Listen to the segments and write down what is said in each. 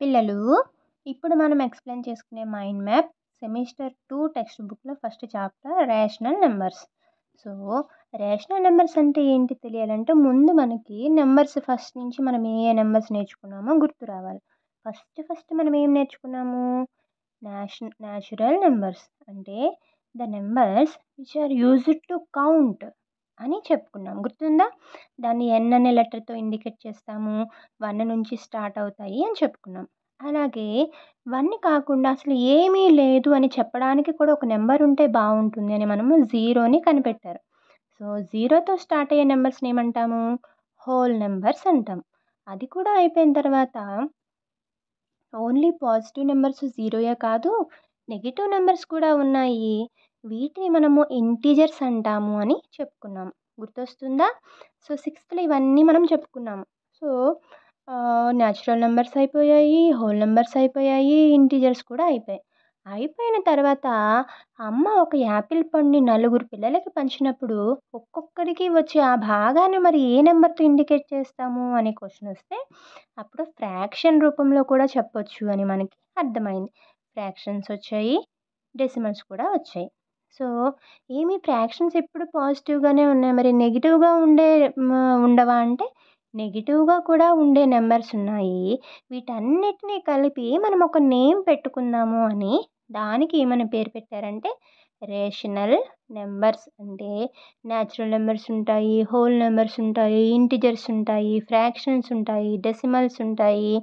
పిల్లలు, ఇప్పుడు మనం ఎక్స్‌ప్లెయిన్ చేసుకునే మైండ్ మ్యాప్ సెమిస్టర్ 2 టెక్స్ట్ బుక్‌లో first chapter rational numbers. So, rational numbers అంటే ఏంటి తెలియాలంటే ముందు మనకి నంబర్స్ ఫస్ట్ నుంచి మనం ఏ ఏ నంబర్స్ నేర్చుకున్నామో గుర్తు రావాలి. ఫస్ట్ మనం ఏం నేర్చుకున్నాము? న్యాచురల్ నంబర్స్ అంటే the numbers which are used to count అని చెప్పుకున్నాం. గుర్తుందా? దాన్ని ఎన్ అనే లెటర్‌తో ఇండికేట్ చేస్తాము. 1 నుంచి స్టార్ట్ అవుతాయి అని చెప్పుకున్నాం. అలాగే 1 కాకుండా అసలు ఏమీ లేదు అని చెప్పడానికి కూడా ఒక నంబర్ ఉంటే బావుంటుంది అని మనము జీరోని కనిపెట్టారు. సో, జీరోతో స్టార్ట్ అయ్యే నంబర్స్‌ని ఏమంటాము? హోల్ నంబర్స్ అంటాం. అది కూడా అయిపోయిన తర్వాత ఓన్లీ పాజిటివ్ నంబర్స్ జీరోయే కాదు, నెగెటివ్ నంబర్స్ కూడా ఉన్నాయి. వీటిని మనము ఇంటీజర్స్ అంటాము అని చెప్పుకున్నాము. గుర్తొస్తుందా? సో, సిక్స్త్‌లో ఇవన్నీ మనం చెప్పుకున్నాము. సో, న్యాచురల్ నంబర్స్ అయిపోయాయి, హోల్ నంబర్స్ అయిపోయాయి, ఇంటీజర్స్ కూడా అయిపోయాయి. అయిపోయిన తర్వాత అమ్మ ఒక యాపిల్ పండుని నలుగురు పిల్లలకి పంచినప్పుడు ఒక్కొక్కడికి వచ్చే ఆ భాగాన్ని మరి ఏ నంబర్‌తో ఇండికేట్ చేస్తాము అనే క్వెషన్ వస్తే అప్పుడు ఫ్రాక్షన్ రూపంలో కూడా చెప్పొచ్చు అని మనకి అర్థమైంది. ఫ్రాక్షన్స్ వచ్చాయి, డెసిమల్స్ కూడా వచ్చాయి. సో, ఫ్రాక్షన్స్ ఎప్పుడు పాజిటివ్‌గానే ఉన్నాయి. మరి నెగెటివ్‌గా ఉండవా అంటే నెగెటివ్‌గా కూడా ఉండే నంబర్స్ ఉన్నాయి. వీటన్నిటిని కలిపి మనం ఒక నేమ్ పెట్టుకుందాము అని దానికి ఏమని పేరు పెట్టారంటే రేషనల్ నంబర్స్. అంటే న్యాచురల్ నంబర్స్ ఉంటాయి, హోల్ నంబర్స్ ఉంటాయి, ఇంటిజర్స్ ఉంటాయి, ఫ్రాక్షన్స్ ఉంటాయి, డెసిమల్స్ ఉంటాయి,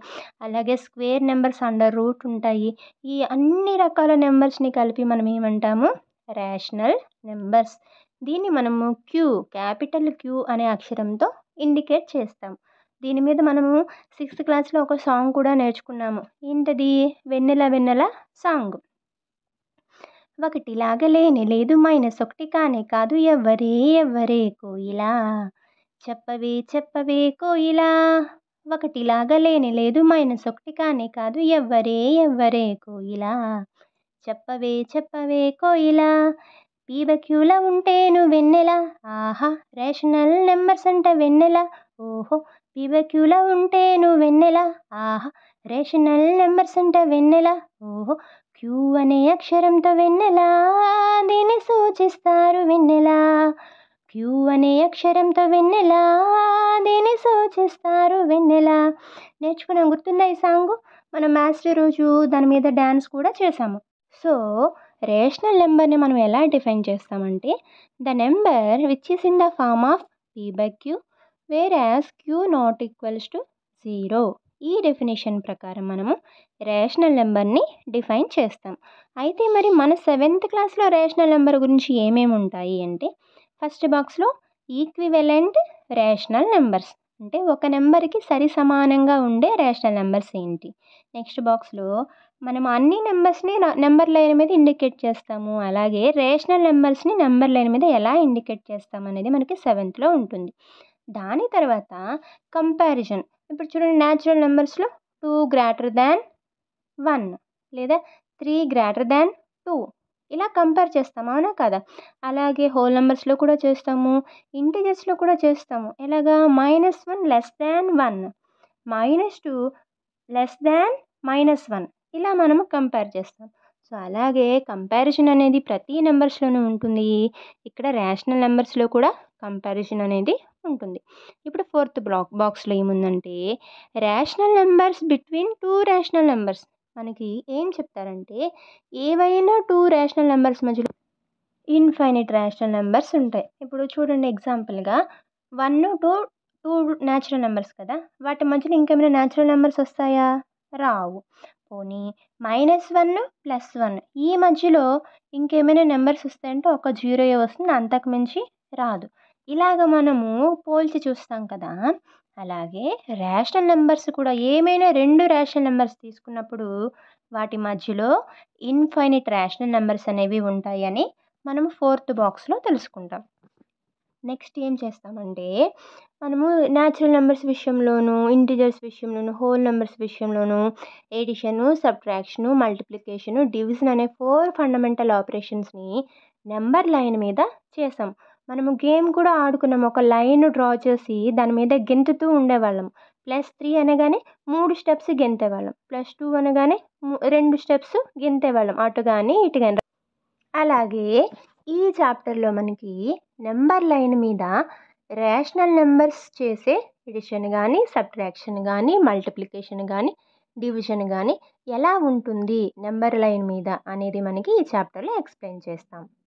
అలాగే స్క్వేర్ నంబర్స్ అండర్ రూట్ ఉంటాయి. ఈ అన్ని రకాల నంబర్స్‌ని కలిపి మనం ఏమంటాము? Rational numbers. దీన్ని మనము క్యాపిటల్ క్యూ అనే అక్షరంతో ఇండికేట్ చేస్తాం. దీని మీద మనము 6థ్ క్లాస్‌లో ఒక సాంగ్ కూడా నేర్చుకున్నాము. ఏంటది? 'వెన్నెల వెన్నెల' సాంగ్. ఒకటిలాగా లేనే లేదు -1 కానే కాదు ఎవ్వరే ఎవ్వరే కోయిలా, చెప్పవే చెప్పవే కోయిలా, ఒకటిలాగా లేనే లేదు -1 కానే కాదు ఎవ్వరే ఎవ్వరే కోయిలా, చెప్పవే చెప్పవే కోయిలా, పీబక్యూల ఉంటేను వెన్నెల, ఆహా రేషనల్ నెంబర్స్ అంట వెన్నెల, ఓహో పీబక్యూల ఉంటేను వెన్నెల, ఆహా రేషనల్ నెంబర్స్ అంట వెన్నెల, ఓహో క్యూ అనే అక్షరంతో వెన్నెల దీన్ని సూచిస్తారు వెన్నెల, క్యూ అనే అక్షరంతో వెన్నెల దీన్ని సూచిస్తారు వెన్నెల. నేర్చుకున్నాం. గుర్తుందా ఈ సాంగు? మనం మ్యాథ్స్ డే రోజు దాని మీద డ్యాన్స్ కూడా చేసాము. సో, రేషనల్ నెంబర్‌ని మనం ఎలా డిఫైన్ చేస్తామంటే the number which is in the form of p/q whereas q not equals to 0. ఈ డెఫినిషన్ ప్రకారం మనము రేషనల్ నెంబర్‌ని డిఫైన్ చేస్తాం. అయితే మరి మన 7th క్లాస్‌లో రేషనల్ నెంబర్ గురించి ఏమేమి ఉంటాయి అంటే ఫస్ట్ బాక్స్‌లో ఈక్వివలెంట్ రేషనల్ నెంబర్స్ అంటే ఒక నెంబర్‌కి సరి సమానంగా ఉండే రేషనల్ నెంబర్స్ ఏంటి? నెక్స్ట్ బాక్స్‌లో మనం అన్ని నంబర్స్‌ని నంబర్ లైన్ మీద ఇండికేట్ చేస్తాము. అలాగే రేషనల్ నంబర్స్‌ని నంబర్ లైన్ మీద ఎలా ఇండికేట్ చేస్తామనేది మనకి 7థ్‌లో ఉంటుంది. దాని తర్వాత కంపారిజన్. ఇప్పుడు చూడండి న్యాచురల్ నంబర్స్‌లో 2 గ్రేటర్ దాన్ 1 లేదా 3 గ్రేటర్ దాన్ 2 ఇలా కంపేర్ చేస్తాం. అవునా కాదా? అలాగే హోల్ నంబర్స్‌లో కూడా చేస్తాము. ఇంటిజర్స్‌లో కూడా చేస్తాము. ఎలాగా? -1 లెస్ దాన్ 1, -2 లెస్ దాన్ -1 ఇలా మనము కంపేర్ చేస్తాం. సో, అలాగే కంపారిజన్ అనేది ప్రతి నంబర్స్‌లోనూ ఉంటుంది. ఇక్కడ రేషనల్ నంబర్స్‌లో కూడా కంపారిజన్ అనేది ఉంటుంది. ఇప్పుడు ఫోర్త్ బాక్స్‌లో ఏముందంటే rational numbers between 2 rational numbers. మనకి ఏం చెప్తారంటే ఏవైనా 2 రేషనల్ నంబర్స్ మధ్యలో ఇన్ఫైనైట్ రేషనల్ నంబర్స్ ఉంటాయి. ఇప్పుడు చూడండి ఎగ్జాంపుల్‌గా 1, 2 న్యాచురల్ నంబర్స్ కదా! వాటి మధ్యలో ఇంకేమైనా న్యాచురల్ నంబర్స్ వస్తాయా? రావు. పోనీ -1, +1 ఈ మధ్యలో ఇంకేమైనా నంబర్స్ వస్తాయంటే ఒక జీరోయే వస్తుంది. అంతకు మించి రాదు. ఇలాగ మనము పోల్చి చూస్తాం కదా! అలాగే రేషనల్ నంబర్స్ కూడా ఏమైనా 2 రేషనల్ నంబర్స్ తీసుకున్నప్పుడు వాటి మధ్యలో ఇన్ఫైనైట్ రేషనల్ నంబర్స్ అనేవి ఉంటాయని మనము ఫోర్త్ బాక్స్‌లో తెలుసుకుంటాం. నెక్స్ట్ ఏం చేస్తామంటే మనము న్యాచురల్ నంబర్స్ విషయంలోను, ఇంటిజర్స్ విషయంలోను, హోల్ నంబర్స్ విషయంలోను ఎడిషను, సబ్ట్రాక్షను, మల్టిప్లికేషను, డివిజన్ అనే 4 ఫండమెంటల్ ఆపరేషన్స్‌ని నంబర్ లైన్ మీద చేసాం. మనము గేమ్ కూడా ఆడుకున్నాం. ఒక లైన్ డ్రా చేసి దాని మీద గెంతుతూ ఉండేవాళ్ళం. +3 అనగానే 3 స్టెప్స్ గెంతేవాళ్ళం. +2 అనగానే 2 స్టెప్స్ గెంతేవాళ్ళం. అటు గాని ఇటు గాని. అలాగే ఈ చాప్టర్లో మనకి నెంబర్ లైన్ మీద రేషనల్ నెంబర్స్ చేసే ఎడిషన్ కానీ, సబ్ట్రాక్షన్ కానీ, మల్టిప్లికేషన్ కానీ, డివిజన్ కానీ ఎలా ఉంటుంది నెంబర్ లైన్ మీద అనేది మనకి ఈ చాప్టర్లో ఎక్స్ప్లెయిన్ చేస్తాం.